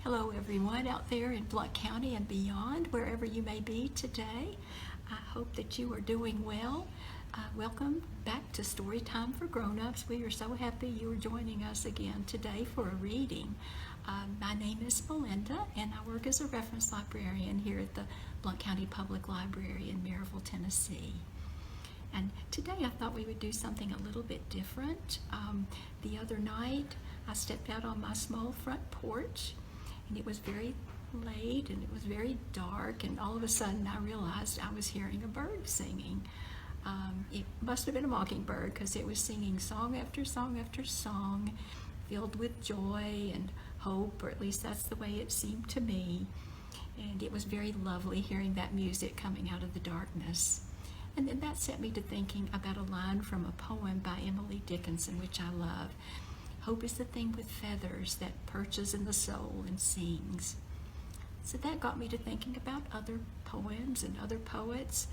Hello everyone out there in Blount County and beyond, wherever you may be today. I hope that you are doing well. Welcome back to Storytime for Grown-Ups. We are so happy you are joining us again today for a reading. My name is Melinda and I work as a reference librarian here at the Blount County Public Library in Maryville, Tennessee. And today I thought we would do something a little bit different. The other night I stepped out on my small front porch and it was very late and it was very dark, and all of a sudden I realized I was hearing a bird singing. It must have been a mockingbird because it was singing song after song after song, filled with joy and hope, or at least that's the way it seemed to me. And it was very lovely hearing that music coming out of the darkness. And then that set me to thinking about a line from a poem by Emily Dickinson, which I love. Hope is the thing with feathers that perches in the soul and sings. So that got me to thinking about other poems and other poets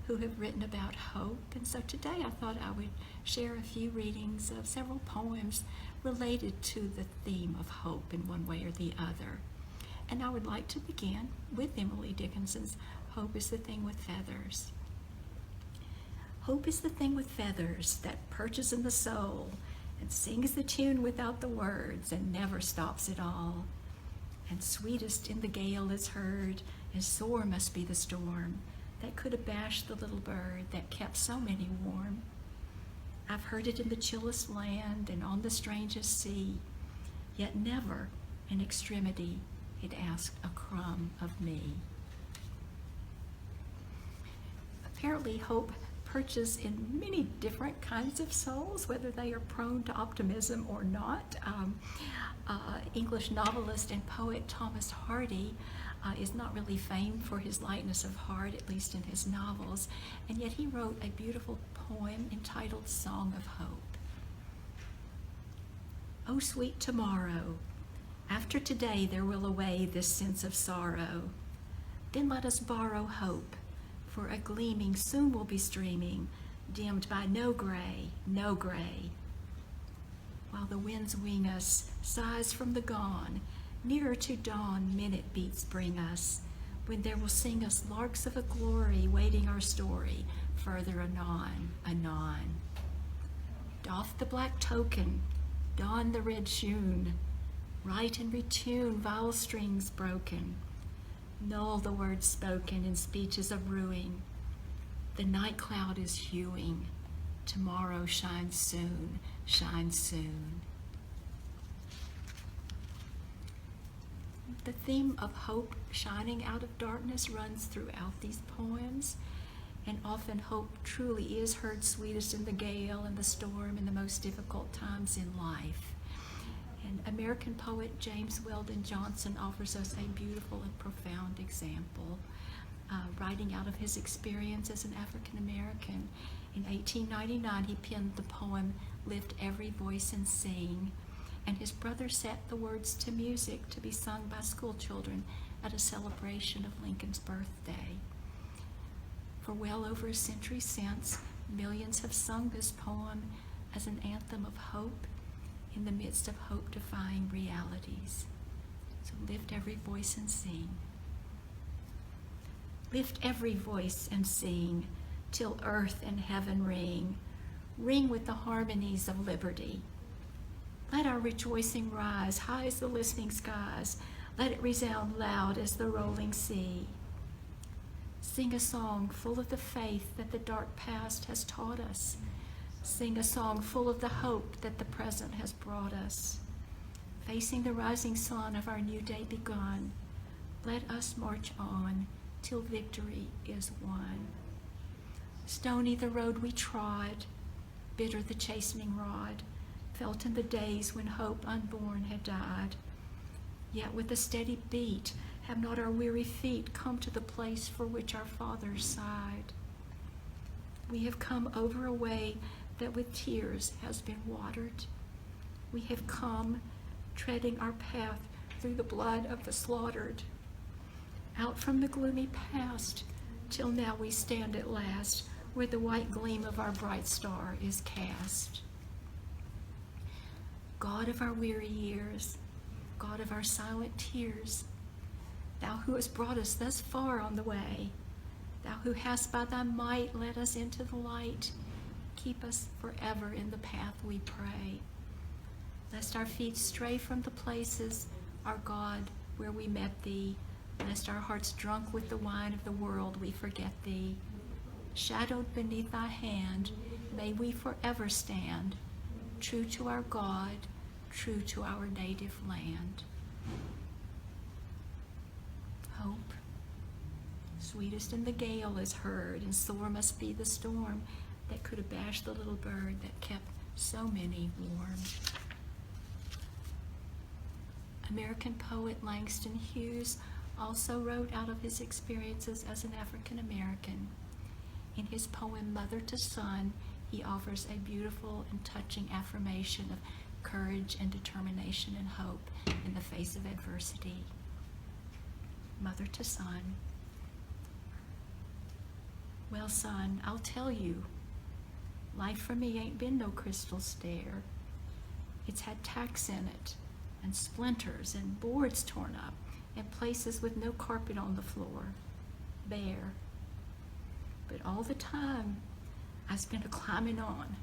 who have written about hope. And so today I thought I would share a few readings of several poems related to the theme of hope in one way or the other. And I would like to begin with Emily Dickinson's Hope is the Thing with Feathers. Hope is the thing with feathers that perches in the soul and sings the tune without the words and never stops at all. And sweetest in the gale is heard, and sore must be the storm that could abash the little bird that kept so many warm. I've heard it in the chillest land and on the strangest sea, yet never in extremity it asked a crumb of me. Apparently hope perches in many different kinds of souls, whether they are prone to optimism or not. English novelist and poet Thomas Hardy is not really famed for his lightness of heart, at least in his novels, and yet he wrote a beautiful poem entitled Song of Hope. Oh, sweet tomorrow, after today there will away this sense of sorrow. Then let us borrow hope, for a gleaming soon will be streaming, dimmed by no gray, no gray. While the winds wing us, sighs from the gone, nearer to dawn minute beats bring us, when there will sing us larks of a glory, waiting our story, further anon, anon. Doff the black token, don the red shoon, write and retune vile strings broken, null the words spoken in speeches of ruing. The night cloud is hewing, tomorrow shines soon, shines soon. The theme of hope shining out of darkness runs throughout these poems, and often hope truly is heard sweetest in the gale and the storm and the most difficult times in life. And American poet James Weldon Johnson offers us a beautiful and profound example, writing out of his experience as an African American. In 1899, he penned the poem Lift Every Voice and Sing, and his brother set the words to music to be sung by school children at a celebration of Lincoln's birthday. For well over a century since, millions have sung this poem as an anthem of hope in the midst of hope-defying realities. So lift every voice and sing. Lift every voice and sing, till earth and heaven ring, ring with the harmonies of liberty. Let our rejoicing rise high as the listening skies, let it resound loud as the rolling sea. Sing a song full of the faith that the dark past has taught us. Sing a song full of the hope that the present has brought us. Facing the rising sun of our new day begun, let us march on till victory is won. Stony the road we trod, bitter the chastening rod, felt in the days when hope unborn had died. Yet with a steady beat have not our weary feet come to the place for which our fathers sighed. We have come over a way that with tears has been watered. We have come, treading our path through the blood of the slaughtered. Out from the gloomy past, till now we stand at last, where the white gleam of our bright star is cast. God of our weary years, God of our silent tears, thou who hast brought us thus far on the way, thou who hast by thy might led us into the light, keep us forever in the path, we pray. Lest our feet stray from the places, our God, where we met thee, lest our hearts drunk with the wine of the world we forget thee. Shadowed beneath thy hand, may we forever stand, true to our God, true to our native land. Hope, sweetest in the gale, is heard, and sore must be the storm that could have bashed the little bird that kept so many warm. American poet Langston Hughes also wrote out of his experiences as an African American. In his poem Mother to Son, he offers a beautiful and touching affirmation of courage and determination and hope in the face of adversity. Mother to Son. Well, son, I'll tell you, life for me ain't been no crystal stair. It's had tacks in it, and splinters, and boards torn up, and places with no carpet on the floor, bare. But all the time, I spent climbing on,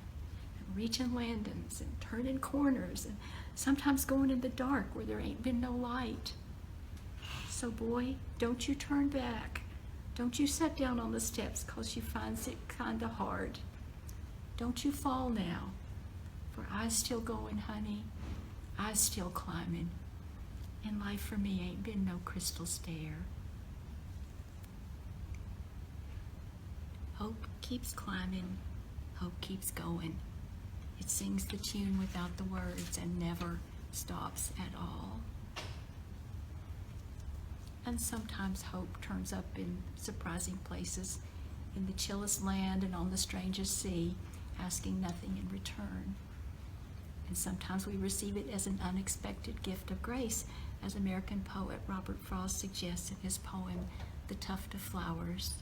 and reaching landings, and turning corners, and sometimes going in the dark where there ain't been no light. So boy, don't you turn back. Don't you sit down on the steps 'cause you finds it kinda hard. Don't you fall now, for I's still going, honey. I's still climbing, and life for me ain't been no crystal stair. Hope keeps climbing, hope keeps going. It sings the tune without the words and never stops at all. And sometimes hope turns up in surprising places, in the chillest land and on the strangest sea, asking nothing in return. And sometimes we receive it as an unexpected gift of grace, as American poet Robert Frost suggests in his poem, The Tuft of Flowers.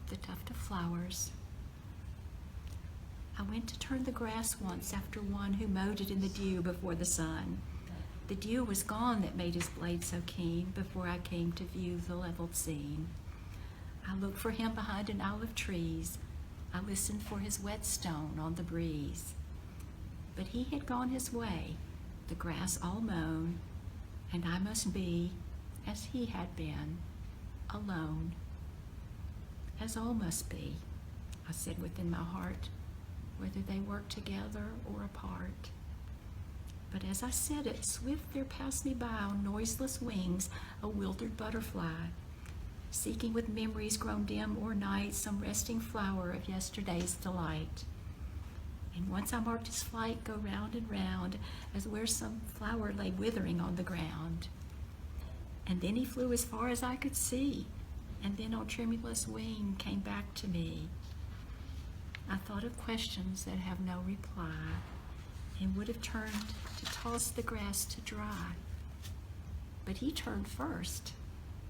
The Tuft of Flowers. I went to turn the grass once after one who mowed it in the dew before the sun. The dew was gone that made his blade so keen before I came to view the leveled scene. I looked for him behind an aisle of trees. I listened for his whetstone on the breeze. But he had gone his way, the grass all mown, and I must be, as he had been, alone. As all must be, I said within my heart, whether they work together or apart. But as I said it, swift there passed me by on noiseless wings a wildered butterfly, seeking with memories grown dim or night some resting flower of yesterday's delight. And once I marked his flight go round and round, as where some flower lay withering on the ground. And then he flew as far as I could see, and then on tremulous wing came back to me. I thought of questions that have no reply, and would have turned to toss the grass to dry. But he turned first,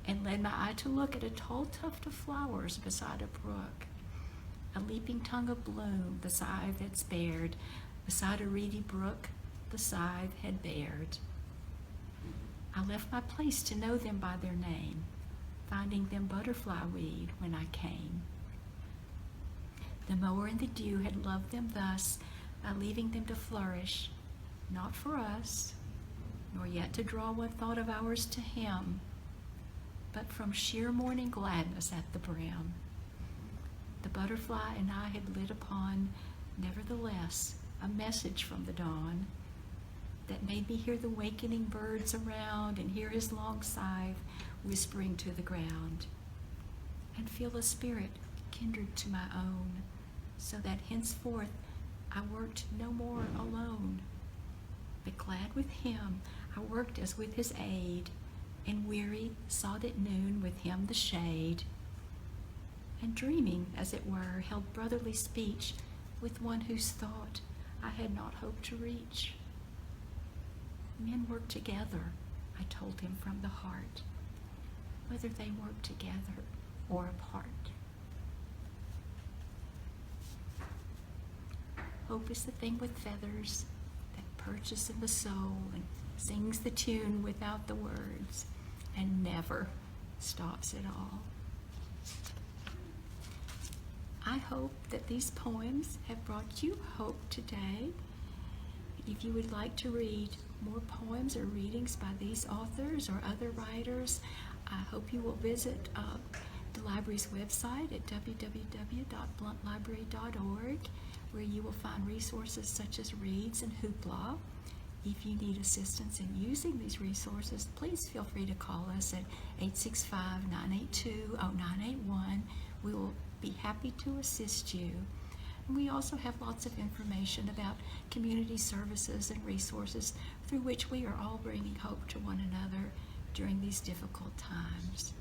and led my eye to look at a tall tuft of flowers beside a brook. A leaping tongue of bloom the scythe had spared, beside a reedy brook the scythe had bared. I left my place to know them by their name, finding them butterfly weed when I came. The mower in the dew had loved them thus, by leaving them to flourish, not for us, nor yet to draw one thought of ours to him, but from sheer morning gladness at the brim. The butterfly and I had lit upon, nevertheless, a message from the dawn that made me hear the wakening birds around and hear his long scythe whispering to the ground, and feel a spirit kindred to my own, so that henceforth I worked no more alone, but glad with him I worked as with his aid, and weary sought at noon with him the shade, and dreaming, as it were, held brotherly speech with one whose thought I had not hoped to reach. Men work together, I told him from the heart, whether they work together or apart. Hope is the thing with feathers that perches in the soul and sings the tune without the words, and never stops at all. I hope that these poems have brought you hope today. If you would like to read more poems or readings by these authors or other writers, I hope you will visit the library's website at www.blountlibrary.org, where you will find resources such as Reads and Hoopla. If you need assistance in using these resources, please feel free to call us at 865-982-0981. We will be happy to assist you. And we also have lots of information about community services and resources through which we are all bringing hope to one another during these difficult times.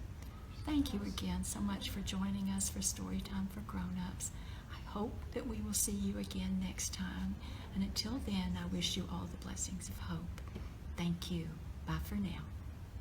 Thank you again so much for joining us for Storytime for Grown-Ups. I hope that we will see you again next time. And until then, I wish you all the blessings of hope. Thank you. Bye for now.